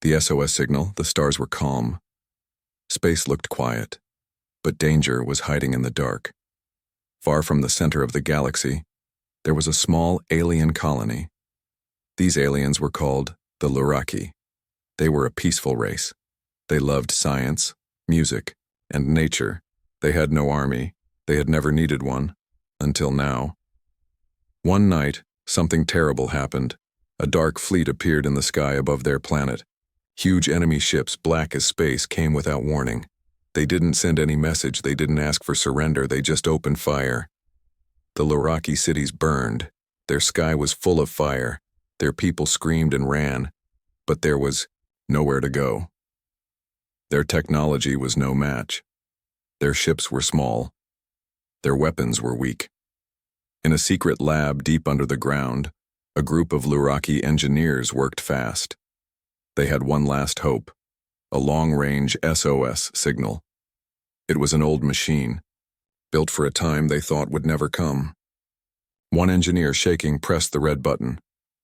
The SOS signal, the stars were calm. Space looked quiet, but danger was hiding in the dark. Far from the center of the galaxy, there was a small alien colony. These aliens were called the Luraki. They were a peaceful race. They loved science, music, and nature. They had no army. They had never needed one, until now. One night, something terrible happened. A dark fleet appeared in the sky above their planet. Huge enemy ships, black as space, came without warning. They didn't send any message, they didn't ask for surrender, they just opened fire. The Luraki cities burned. Their sky was full of fire. Their people screamed and ran, but there was nowhere to go. Their technology was no match. Their ships were small. Their weapons were weak. In a secret lab deep under the ground, a group of Luraki engineers worked fast. They had one last hope, a long-range SOS signal. It was an old machine, built for a time they thought would never come. One engineer, shaking, pressed the red button.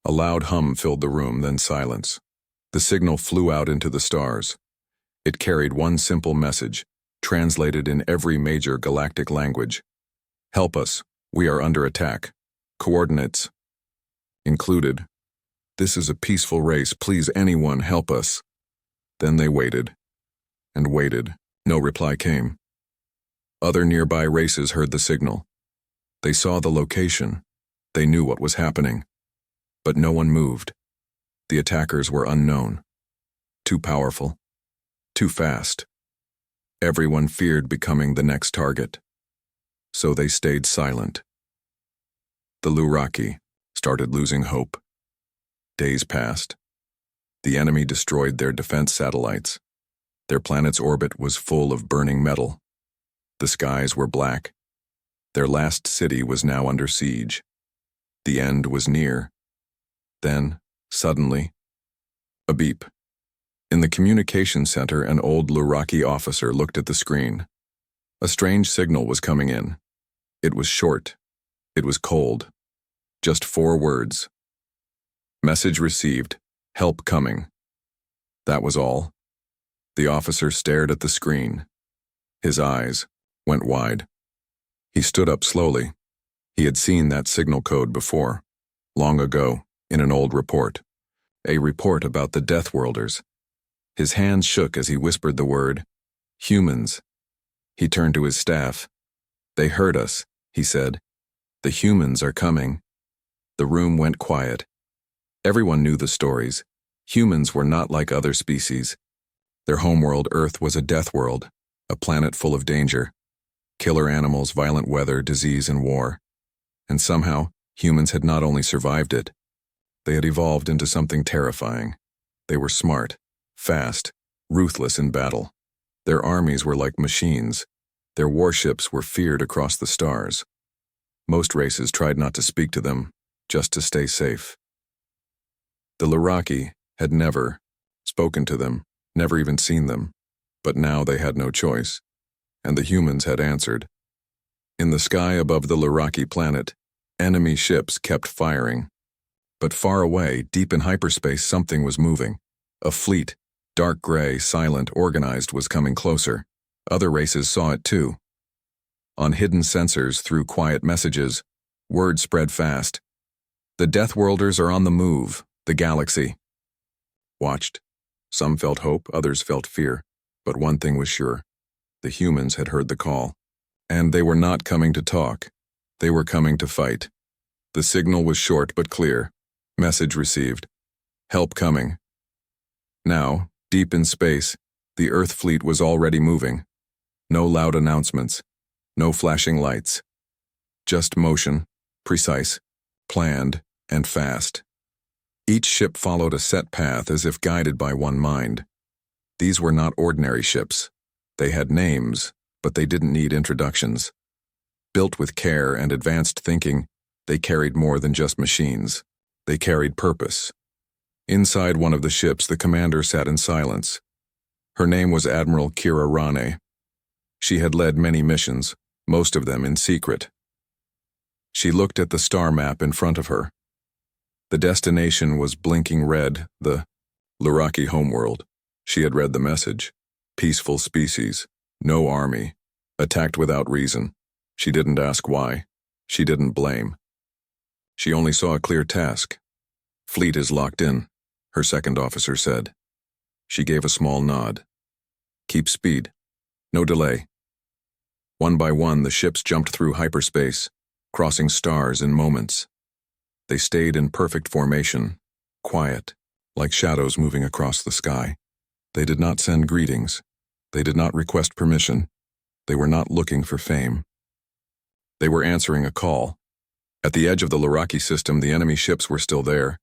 A loud hum filled the room, then silence. The signal flew out into the stars. It carried one simple message, translated in every major galactic language. Help us, we are under attack. Coordinates included. This is a peaceful race, please anyone help us. Then they waited, and waited. No reply came. Other nearby races heard the signal. They saw the location. They knew what was happening. But no one moved. The attackers were unknown. Too powerful. Too fast. Everyone feared becoming the next target. So they stayed silent. The Luraki started losing hope. Days passed. The enemy destroyed their defense satellites. Their planet's orbit was full of burning metal. The skies were black. Their last city was now under siege. The end was near. Then, suddenly, a beep. In the communication center, an old Luraki officer looked at the screen. A strange signal was coming in. It was short. It was cold. Just 4 words. Message received. Help coming. That was all. The officer stared at the screen. His eyes went wide. He stood up slowly. He had seen that signal code before, long ago, in an old report. A report about the Deathworlders. His hands shook as he whispered the word, humans. He turned to his staff. They heard us, he said. The humans are coming. The room went quiet. Everyone knew the stories. Humans were not like other species. Their homeworld, Earth, was a death world, a planet full of danger. Killer animals, violent weather, disease, and war. And somehow, humans had not only survived it, they had evolved into something terrifying. They were smart, fast, ruthless in battle. Their armies were like machines. Their warships were feared across the stars. Most races tried not to speak to them, just to stay safe. The Luraki had never spoken to them, never even seen them, but now they had no choice, and the humans had answered. In the sky above the Luraki planet, enemy ships kept firing. But far away, deep in hyperspace, something was moving. A fleet, dark gray, silent, organized, was coming closer. Other races saw it too. On hidden sensors, through quiet messages, word spread fast. The Deathworlders are on the move, the galaxy. Watched. Some felt hope, others felt fear. But one thing was sure. The humans had heard the call. And they were not coming to talk. They were coming to fight. The signal was short but clear. Message received. Help coming. Now, deep in space, the Earth fleet was already moving. No loud announcements. No flashing lights. Just motion, precise, planned, and fast. Each ship followed a set path as if guided by one mind. These were not ordinary ships. They had names, but they didn't need introductions. Built with care and advanced thinking, they carried more than just machines. They carried purpose. Inside one of the ships, the commander sat in silence. Her name was Admiral Kira Rane. She had led many missions, most of them in secret. She looked at the star map in front of her. The destination was blinking red, the Luraki homeworld. She had read the message. Peaceful species. No army. Attacked without reason. She didn't ask why. She didn't blame. She only saw a clear task. Fleet is locked in, her second officer said. She gave a small nod. Keep speed. No delay. One by one, the ships jumped through hyperspace, crossing stars in moments. They stayed in perfect formation, quiet, like shadows moving across the sky. They did not send greetings. They did not request permission. They were not looking for fame. They were answering a call. At the edge of the Luraki system, the enemy ships were still there.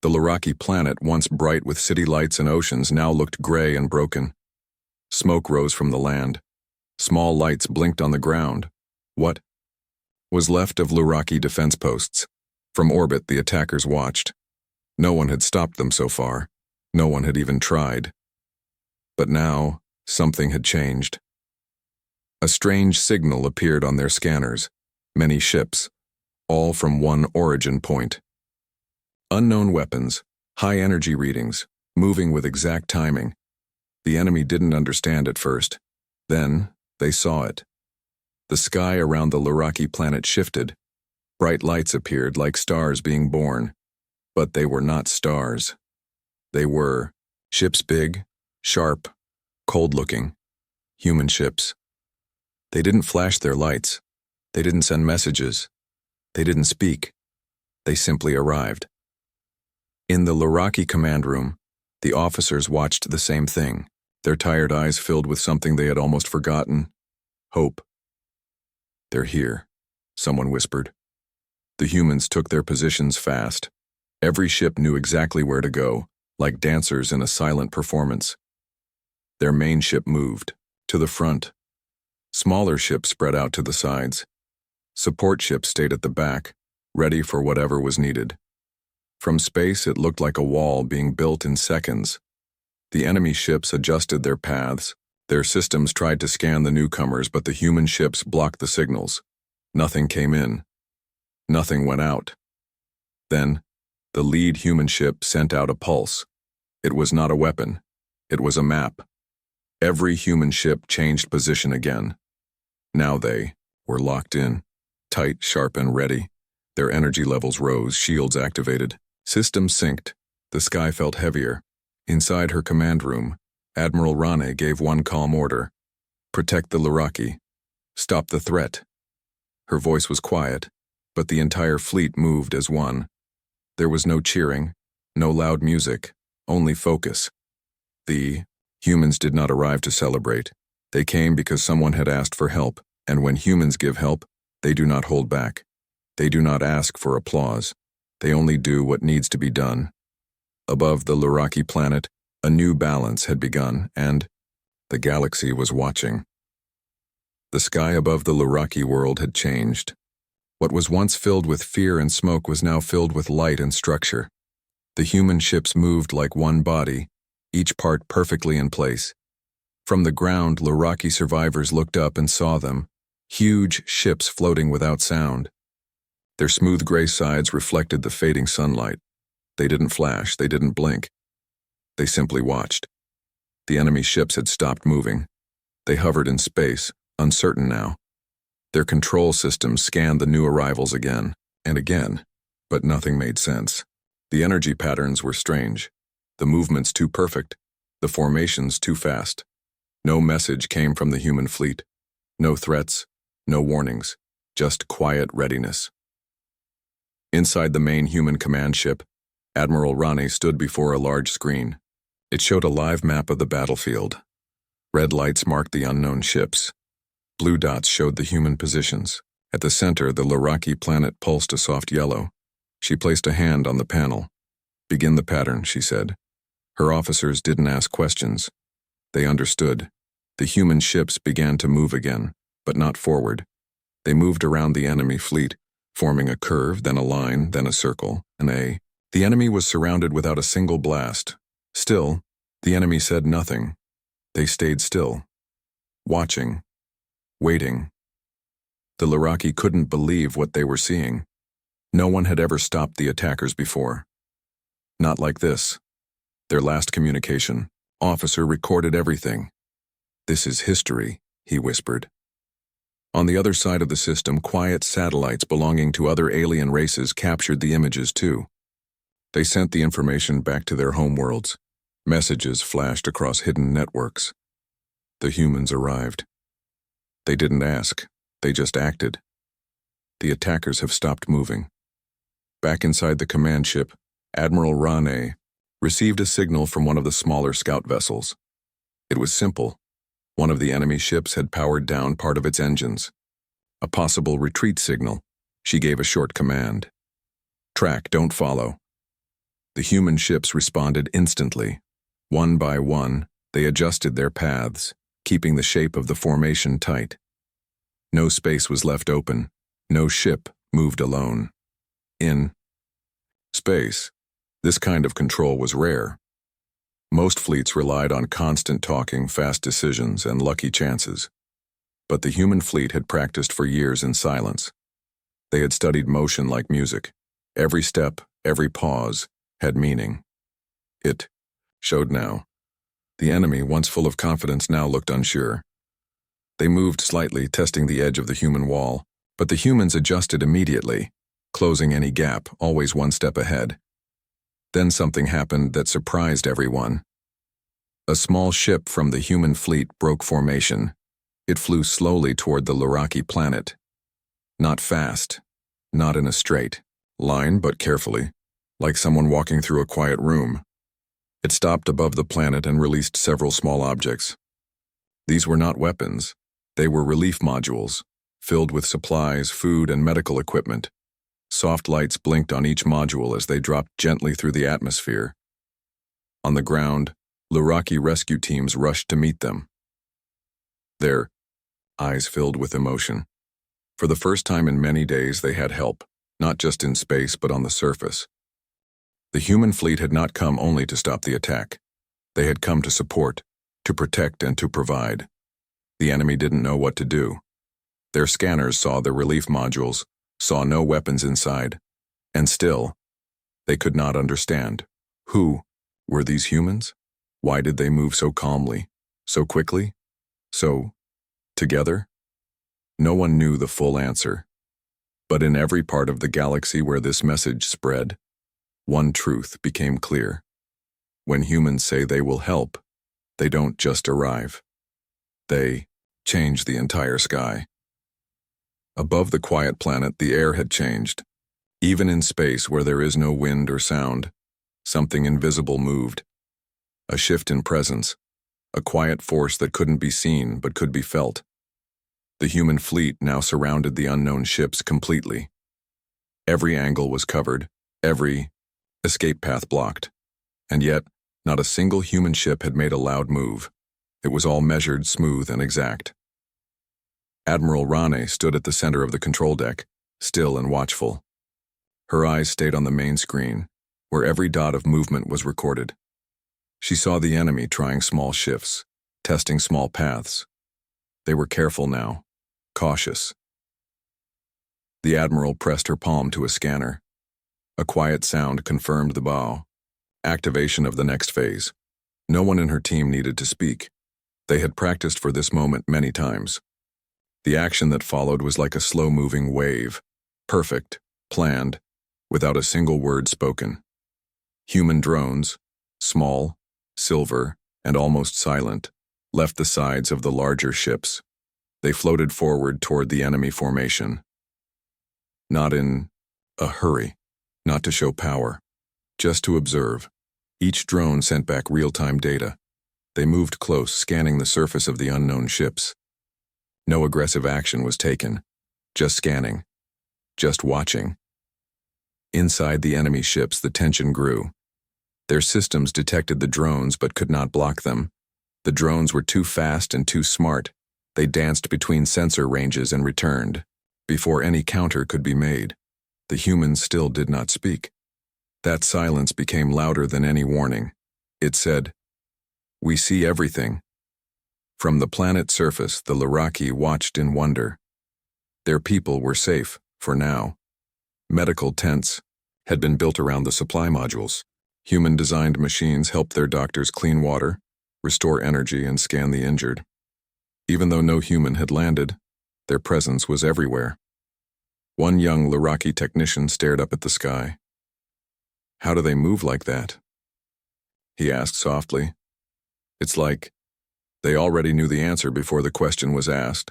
The Luraki planet, once bright with city lights and oceans, now looked gray and broken. Smoke rose from the land. Small lights blinked on the ground. What was left of Luraki defense posts? From orbit, the attackers watched. No one had stopped them so far. No one had even tried. But now, something had changed. A strange signal appeared on their scanners. Many ships, all from one origin point. Unknown weapons, high energy readings, moving with exact timing. The enemy didn't understand at first. Then, they saw it. The sky around the Luraki planet shifted. Bright lights appeared like stars being born. But they were not stars. They were ships big, sharp, cold-looking, human ships. They didn't flash their lights. They didn't send messages. They didn't speak. They simply arrived. In the Luraki command room, the officers watched the same thing, their tired eyes filled with something they had almost forgotten: hope. They're here, someone whispered. The humans took their positions fast. Every ship knew exactly where to go, like dancers in a silent performance. Their main ship moved, to the front. Smaller ships spread out to the sides. Support ships stayed at the back, ready for whatever was needed. From space, it looked like a wall being built in seconds. The enemy ships adjusted their paths. Their systems tried to scan the newcomers, but the human ships blocked the signals. Nothing came in. Nothing went out. Then, the lead human ship sent out a pulse. It was not a weapon. It was a map. Every human ship changed position again. Now they were locked in, tight, sharp, and ready. Their energy levels rose, shields activated. Systems synced. The sky felt heavier. Inside her command room, Admiral Rane gave one calm order: protect the Luraki. Stop the threat. Her voice was quiet, but the entire fleet moved as one. There was no cheering, no loud music, only focus. The humans did not arrive to celebrate. They came because someone had asked for help, and when humans give help, they do not hold back. They do not ask for applause. They only do what needs to be done. Above the Luraki planet, a new balance had begun, and the galaxy was watching. The sky above the Luraki world had changed. What was once filled with fear and smoke was now filled with light and structure. The human ships moved like one body, each part perfectly in place. From the ground, Luraki survivors looked up and saw them, huge ships floating without sound. Their smooth gray sides reflected the fading sunlight. They didn't flash, they didn't blink. They simply watched. The enemy ships had stopped moving. They hovered in space, uncertain now. Their control systems scanned the new arrivals again and again, but nothing made sense. The energy patterns were strange, the movements too perfect, the formations too fast. No message came from the human fleet. No threats, no warnings, just quiet readiness. Inside the main human command ship, Admiral Rane stood before a large screen. It showed a live map of the battlefield. Red lights marked the unknown ships. Blue dots showed the human positions. At the center, the Luraki planet pulsed a soft yellow. She placed a hand on the panel. "Begin the pattern," she said. Her officers didn't ask questions. They understood. The human ships began to move again, but not forward. They moved around the enemy fleet, forming a curve, then a line, then a circle, an A. The enemy was surrounded without a single blast. Still, the enemy said nothing. They stayed still, watching, waiting. The Luraki couldn't believe what they were seeing. No one had ever stopped the attackers before. Not like this. Their last communication. Officer recorded everything. "This is history," he whispered. On the other side of the system, quiet satellites belonging to other alien races captured the images too. They sent the information back to their homeworlds. Messages flashed across hidden networks. The humans arrived. They didn't ask, they just acted. The attackers have stopped moving. Back inside the command ship, Admiral Rane received a signal from one of the smaller scout vessels. It was simple. One of the enemy ships had powered down part of its engines. A possible retreat signal. She gave a short command. "Track, don't follow." The human ships responded instantly. One by one, they adjusted their paths, keeping the shape of the formation tight. No space was left open. No ship moved alone. In space, this kind of control was rare. Most fleets relied on constant talking, fast decisions, and lucky chances. But the human fleet had practiced for years in silence. They had studied motion like music. Every step, every pause, had meaning. It showed now. The enemy, once full of confidence, now looked unsure. They moved slightly, testing the edge of the human wall, but the humans adjusted immediately, closing any gap, always one step ahead. Then something happened that surprised everyone. A small ship from the human fleet broke formation. It flew slowly toward the Luraki planet. Not fast, not in a straight line, but carefully, like someone walking through a quiet room. It stopped above the planet and released several small objects. These were not weapons. They were relief modules, filled with supplies, food, and medical equipment. Soft lights blinked on each module as they dropped gently through the atmosphere. On the ground, Luraki rescue teams rushed to meet them. Their eyes filled with emotion. For the first time in many days, they had help, not just in space but on the surface. The human fleet had not come only to stop the attack. They had come to support, to protect, and to provide. The enemy didn't know what to do. Their scanners saw the relief modules, saw no weapons inside, and still, they could not understand. Who were these humans? Why did they move so calmly, so quickly, so together? No one knew the full answer. But in every part of the galaxy where this message spread, one truth became clear. When humans say they will help, they don't just arrive. They change the entire sky. Above the quiet planet, the air had changed. Even in space where there is no wind or sound, something invisible moved. A shift in presence, a quiet force that couldn't be seen but could be felt. The human fleet now surrounded the unknown ships completely. Every angle was covered, every escape path blocked. And yet, not a single human ship had made a loud move. It was all measured, smooth, and exact. Admiral Rane stood at the center of the control deck, still and watchful. Her eyes stayed on the main screen, where every dot of movement was recorded. She saw the enemy trying small shifts, testing small paths. They were careful now, cautious. The Admiral pressed her palm to a scanner. A quiet sound confirmed the bow. Activation of the next phase. No one in her team needed to speak. They had practiced for this moment many times. The action that followed was like a slow-moving wave, perfect, planned, without a single word spoken. Human drones, small, silver, and almost silent, left the sides of the larger ships. They floated forward toward the enemy formation. Not in a hurry, not to show power, just to observe. Each drone sent back real-time data. They moved close, scanning the surface of the unknown ships. No aggressive action was taken, just scanning, just watching. Inside the enemy ships, the tension grew. Their systems detected the drones but could not block them. The drones were too fast and too smart. They danced between sensor ranges and returned. Before any counter could be made, the humans still did not speak. That silence became louder than any warning. It said, "We see everything." From the planet's surface, the Luraki watched in wonder. Their people were safe, for now. Medical tents had been built around the supply modules. Human-designed machines helped their doctors clean water, restore energy, and scan the injured. Even though no human had landed, their presence was everywhere. One young Luraki technician stared up at the sky. "How do they move like that?" he asked softly. It's like they already knew the answer before the question was asked.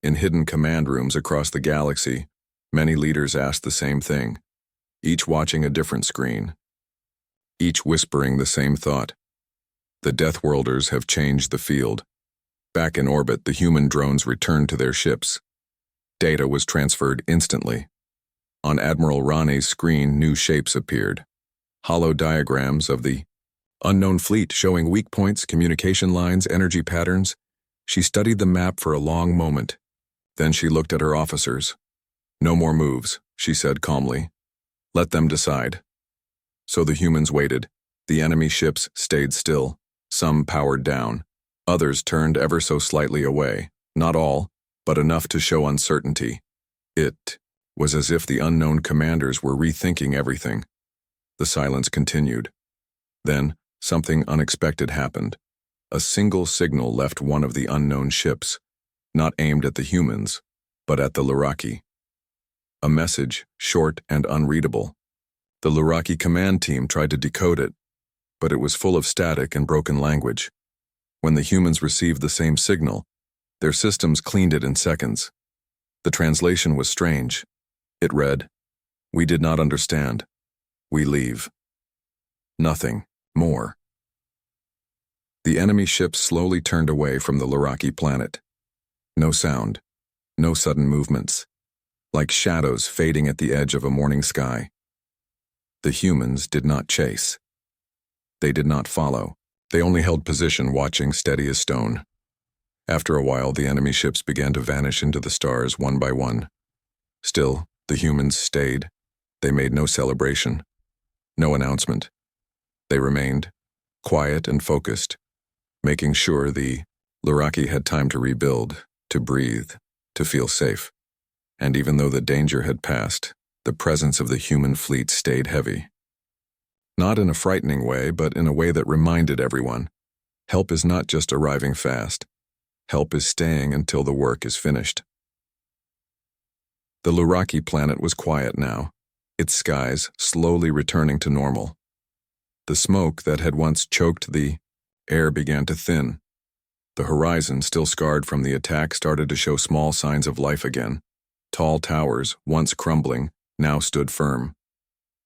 In hidden command rooms across the galaxy, many leaders asked the same thing, each watching a different screen, each whispering the same thought. The Deathworlders have changed the field. Back in orbit, the human drones returned to their ships. Data was transferred instantly. On Admiral Rane's screen, new shapes appeared. Hollow diagrams of the unknown fleet showing weak points, communication lines, energy patterns. She studied the map for a long moment. Then she looked at her officers. "No more moves," she said calmly. "Let them decide." So the humans waited. The enemy ships stayed still. Some powered down. Others turned ever so slightly away. Not all, but enough to show uncertainty. It was as if the unknown commanders were rethinking everything. The silence continued. Then, something unexpected happened. A single signal left one of the unknown ships, not aimed at the humans, but at the Luraki. A message, short and unreadable. The Luraki command team tried to decode it, but it was full of static and broken language. When the humans received the same signal, their systems cleaned it in seconds. The translation was strange. It read, "We did not understand. We leave." Nothing more. The enemy ships slowly turned away from the Luraki planet. No sound, no sudden movements, like shadows fading at the edge of a morning sky. The humans did not chase. They did not follow. They only held position, watching steady as stone. After a while, the enemy ships began to vanish into the stars one by one. Still, the humans stayed. They made no celebration, no announcement. They remained, quiet and focused, making sure the Luraki had time to rebuild, to breathe, to feel safe. And even though the danger had passed, the presence of the human fleet stayed heavy. Not in a frightening way, but in a way that reminded everyone, help is not just arriving fast. Help is staying until the work is finished. The Luraki planet was quiet now, its skies slowly returning to normal. The smoke that had once choked the air began to thin. The horizon, still scarred from the attack, started to show small signs of life again. Tall towers, once crumbling, now stood firm.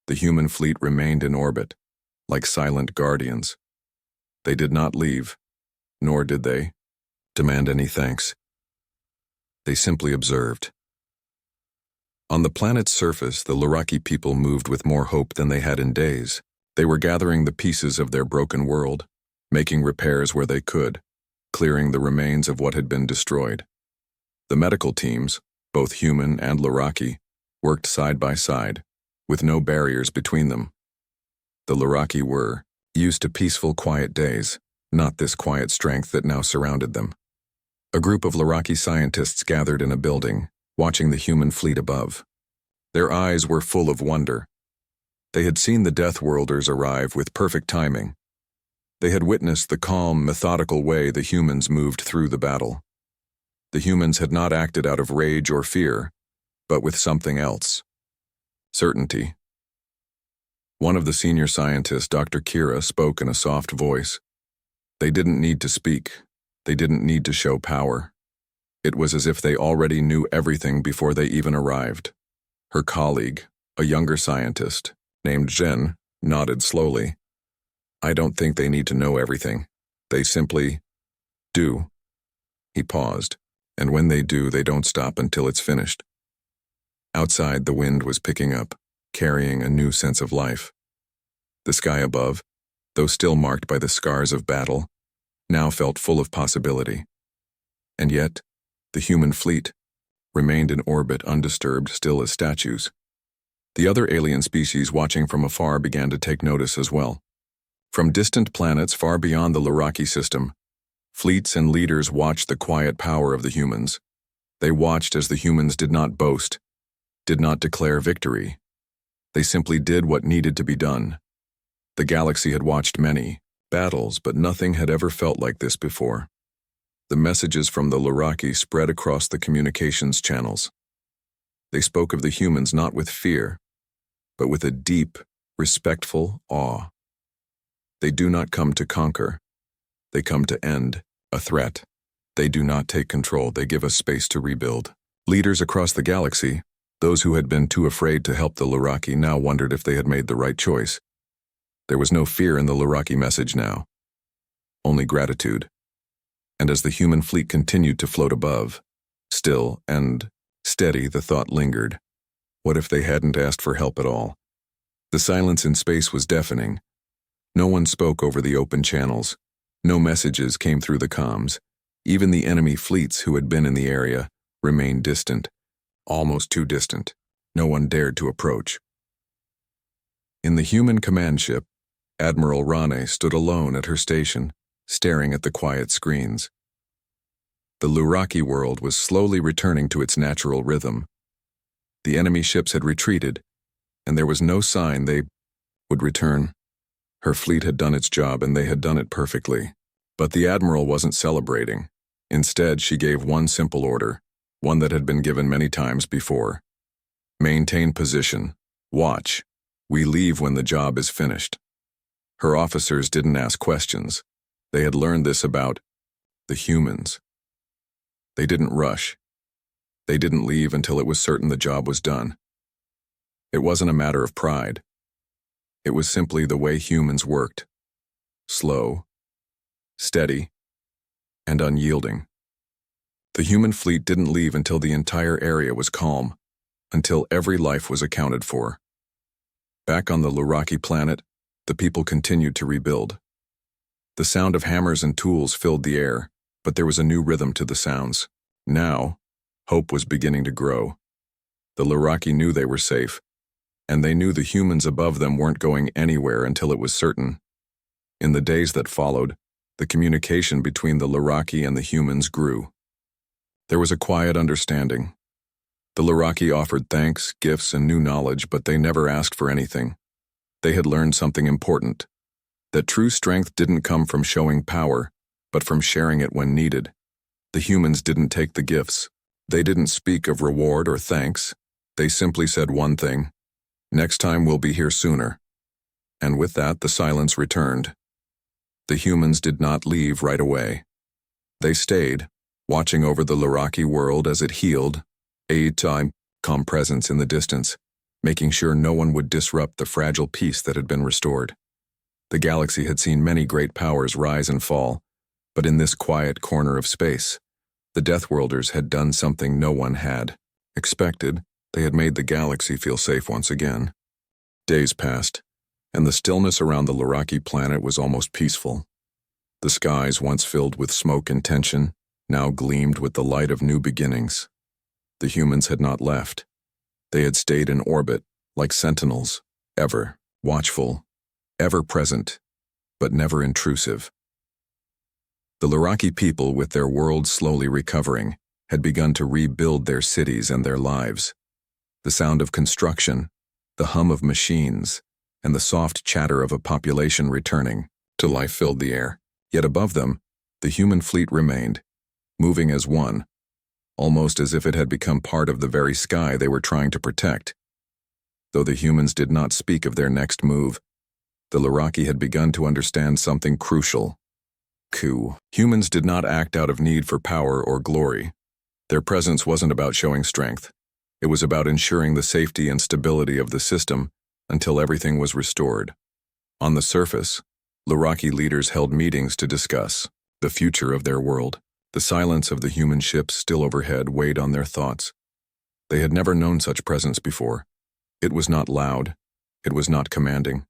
The human fleet remained in orbit, like silent guardians. They did not leave, nor did they demand any thanks. They simply observed. On the planet's surface, the Luraki people moved with more hope than they had in days. They were gathering the pieces of their broken world, making repairs where they could, clearing the remains of what had been destroyed. The medical teams, both human and Luraki, worked side by side, with no barriers between them. The Luraki were used to peaceful, quiet days, not this quiet strength that now surrounded them. A group of Luraki scientists gathered in a building, watching the human fleet above. Their eyes were full of wonder. They had seen the Deathworlders arrive with perfect timing. They had witnessed the calm, methodical way the humans moved through the battle. The humans had not acted out of rage or fear, but with something else. Certainty. One of the senior scientists, Dr. Kira, spoke in a soft voice. They didn't need to speak. They didn't need to show power. It was as if they already knew everything before they even arrived. Her colleague, a younger scientist, named Jen, nodded slowly. "I don't think they need to know everything. They simply do." He paused, "And when they do, they don't stop until it's finished." Outside, the wind was picking up, carrying a new sense of life. The sky above, though still marked by the scars of battle, now felt full of possibility. And yet, the human fleet remained in orbit undisturbed, still as statues. The other alien species watching from afar began to take notice as well. From distant planets far beyond the Luraki system, fleets and leaders watched the quiet power of the humans. They watched as the humans did not boast, did not declare victory. They simply did what needed to be done. The galaxy had watched many battles, but nothing had ever felt like this before. The messages from the Luraki spread across the communications channels. They spoke of the humans not with fear, but with a deep, respectful awe. They do not come to conquer. They come to end a threat. They do not take control. They give us space to rebuild. Leaders across the galaxy, those who had been too afraid to help the Luraki, now wondered if they had made the right choice. There was no fear in the Luraki message now, only gratitude. And as the human fleet continued to float above, still and steady, the thought lingered. What if they hadn't asked for help at all? The silence in space was deafening. No one spoke over the open channels. No messages came through the comms. Even the enemy fleets who had been in the area remained distant, almost too distant. No one dared to approach. In the human command ship, Admiral Rane stood alone at her station, staring at the quiet screens. The Luraki world was slowly returning to its natural rhythm. The enemy ships had retreated, and there was no sign they would return. Her fleet had done its job, and they had done it perfectly. But the Admiral wasn't celebrating. Instead, she gave one simple order, one that had been given many times before. Maintain position. Watch. We leave when the job is finished. Her officers didn't ask questions. They had learned this about the humans. They didn't rush. They didn't leave until it was certain the job was done. It wasn't a matter of pride. It was simply the way humans worked. Slow, steady, and unyielding. The human fleet didn't leave until the entire area was calm, until every life was accounted for. Back on the Luraki planet, the people continued to rebuild. The sound of hammers and tools filled the air, but there was a new rhythm to the sounds. Now, hope was beginning to grow. The Luraki knew they were safe, and they knew the humans above them weren't going anywhere until it was certain. In the days that followed, the communication between the Luraki and the humans grew. There was a quiet understanding. The Luraki offered thanks, gifts, and new knowledge, but they never asked for anything. They had learned something important, that true strength didn't come from showing power, but from sharing it when needed. The humans didn't take the gifts. They didn't speak of reward or thanks. They simply said one thing: next time we'll be here sooner. And with that, the silence returned. The humans did not leave right away. They stayed, watching over the Luraki world as it healed, a calm presence in the distance, making sure no one would disrupt the fragile peace that had been restored. The galaxy had seen many great powers rise and fall, but in this quiet corner of space, the Deathworlders had done something no one had expected. They had made the galaxy feel safe once again. Days passed, and the stillness around the Luraki planet was almost peaceful. The skies, once filled with smoke and tension, now gleamed with the light of new beginnings. The humans had not left. They had stayed in orbit, like sentinels, ever watchful, ever present, but never intrusive. The Luraki people, with their world slowly recovering, had begun to rebuild their cities and their lives. The sound of construction, the hum of machines, and the soft chatter of a population returning to life filled the air. Yet above them, the human fleet remained, moving as one, almost as if it had become part of the very sky they were trying to protect. Though the humans did not speak of their next move, the Luraki had begun to understand something crucial. Humans did not act out of need for power or glory. Their presence wasn't about showing strength. It was about ensuring the safety and stability of the system until everything was restored. On the surface, Luraki leaders held meetings to discuss the future of their world. The silence of the human ships still overhead weighed on their thoughts. They had never known such presence before. It was not loud. It was not commanding.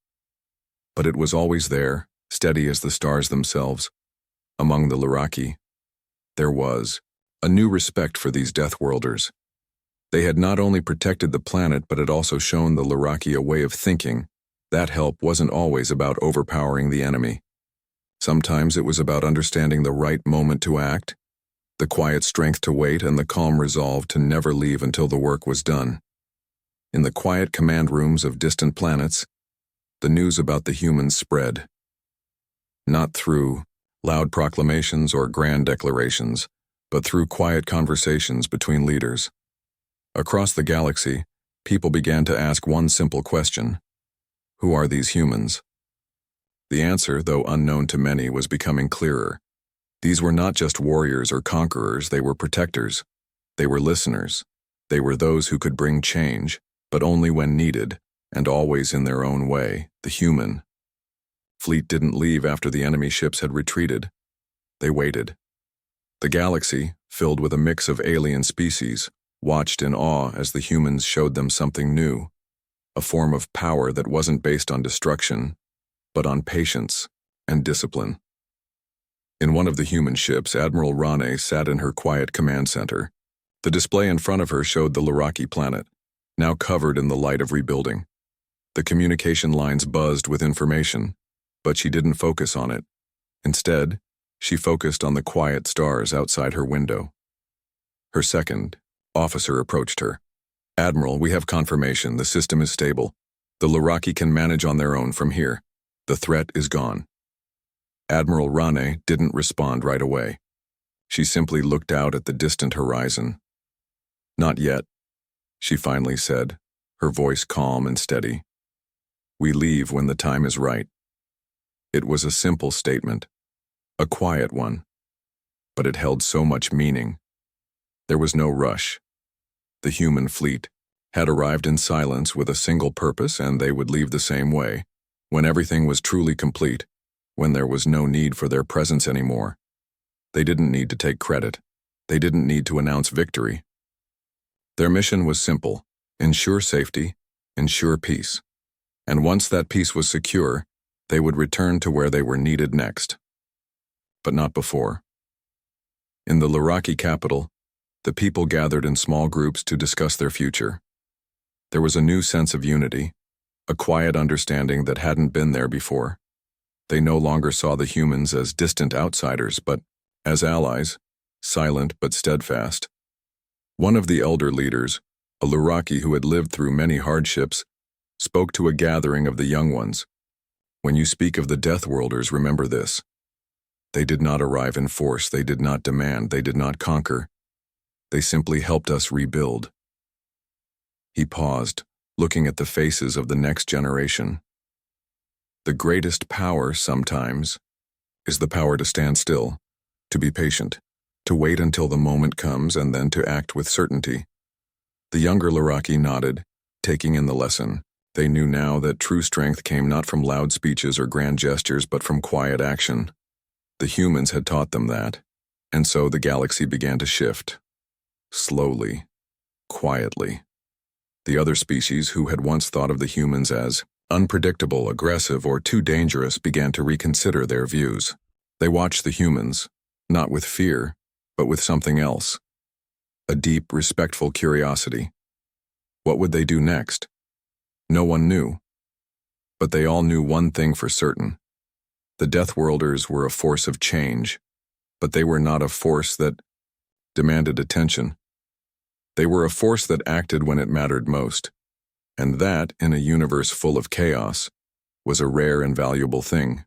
But it was always there, steady as the stars themselves. Among the Luraki, there was a new respect for these Deathworlders. They had not only protected the planet, but had also shown the Luraki a way of thinking. That help wasn't always about overpowering the enemy. Sometimes it was about understanding the right moment to act, the quiet strength to wait, and the calm resolve to never leave until the work was done. In the quiet command rooms of distant planets, the news about the humans spread. Not through loud proclamations or grand declarations, but through quiet conversations between leaders. Across the galaxy, people began to ask one simple question: who are these humans? The answer, though unknown to many, was becoming clearer. These were not just warriors or conquerors, they were protectors. They were listeners. They were those who could bring change, but only when needed, and always in their own way, the human. Fleet didn't leave after the enemy ships had retreated. They waited. The galaxy, filled with a mix of alien species, watched in awe as the humans showed them something new, a form of power that wasn't based on destruction, but on patience and discipline. In one of the human ships, Admiral Rane sat in her quiet command center. The display in front of her showed the Laraki planet, now covered in the light of rebuilding. The communication lines buzzed with information, but she didn't focus on it. Instead, she focused on the quiet stars outside her window. Her second officer approached her. "Admiral, we have confirmation. The system is stable. The Laraki can manage on their own from here. The threat is gone." Admiral Rane didn't respond right away. She simply looked out at the distant horizon. "Not yet," she finally said, her voice calm and steady. "We leave when the time is right." It was a simple statement, a quiet one, but it held so much meaning. There was no rush. The human fleet had arrived in silence with a single purpose, and they would leave the same way, when everything was truly complete, when there was no need for their presence anymore. They didn't need to take credit. They didn't need to announce victory. Their mission was simple: ensure safety, ensure peace. And once that peace was secure, they would return to where they were needed next. But not before. In the Laraki capital, the people gathered in small groups to discuss their future. There was a new sense of unity, a quiet understanding that hadn't been there before. They no longer saw the humans as distant outsiders, but as allies, silent but steadfast. One of the elder leaders, a Laraki who had lived through many hardships, spoke to a gathering of the young ones. "When you speak of the Deathworlders, remember this. They did not arrive in force, they did not demand, they did not conquer. They simply helped us rebuild." He paused, looking at the faces of the next generation. The greatest power, sometimes, is the power to stand still, to be patient, to wait until the moment comes and then to act with certainty. The younger Laraki nodded, taking in the lesson. They knew now that true strength came not from loud speeches or grand gestures, but from quiet action. The humans had taught them that, and so the galaxy began to shift. Slowly, quietly. The other species, who had once thought of the humans as unpredictable, aggressive, or too dangerous, began to reconsider their views. They watched the humans, not with fear, but with something else. A deep, respectful curiosity. What would they do next? No one knew. But they all knew one thing for certain. The Deathworlders were a force of change, but they were not a force that demanded attention. They were a force that acted when it mattered most. And that, in a universe full of chaos, was a rare and valuable thing.